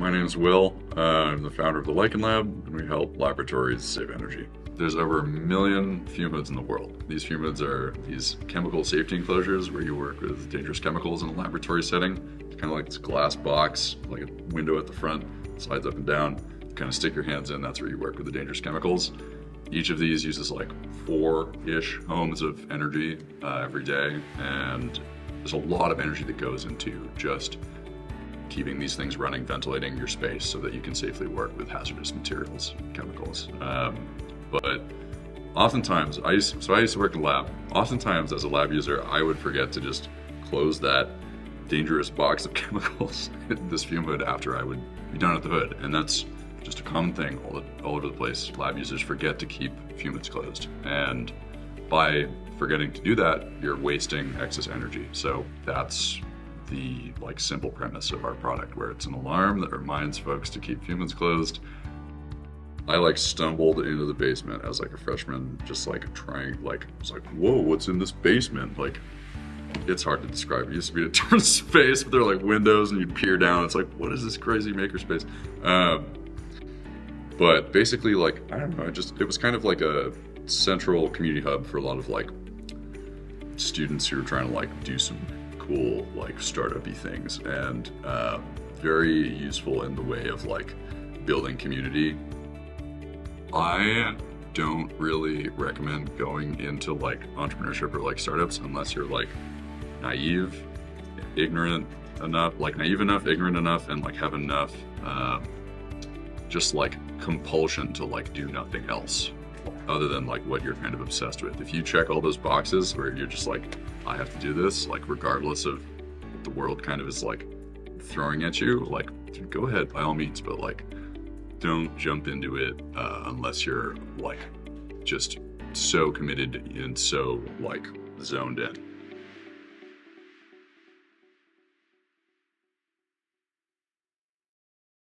My name is Will. I'm the founder of the Lichen Lab, and we help laboratories save energy. There's over 1 million fume hoods in the world. These fume hoods are these chemical safety enclosures where you work with dangerous chemicals in a laboratory setting. It's kind of like this glass box, like a window at the front, slides up and down. You kind of stick your hands in, that's where you work with the dangerous chemicals. Each of these uses like 4-ish ohms of energy every day, and there's a lot of energy that goes into just keeping these things running, ventilating your space so that you can safely work with hazardous materials, chemicals. But oftentimes, I used to work in a lab. Oftentimes as a lab user, I would forget to just close that dangerous box of chemicals in this fume hood after I would be done at the hood. And that's just a common thing all over the place. Lab users forget to keep fume hoods closed. And by forgetting to do that, you're wasting excess energy. So that's the simple premise of our product, where it's an alarm that reminds folks to keep fume hoods closed. I stumbled into the basement as a freshman, just trying, it's whoa, what's in this basement? It's hard to describe. It used to be a different space, but there are windows and you'd peer down. It's what is this crazy makerspace? But basically, I don't know, it was kind of like a central community hub for a lot of students who were trying to do some cool startup-y things, and very useful in the way of building community. I don't really recommend going into entrepreneurship or startups unless you're naive, ignorant enough, naive enough, ignorant enough, and have enough just compulsion to do nothing else other than what you're kind of obsessed with. If you check all those boxes where you're just I have to do this, regardless of what the world kind of is throwing at you, go ahead by all means, but don't jump into it unless you're just so committed and so zoned in.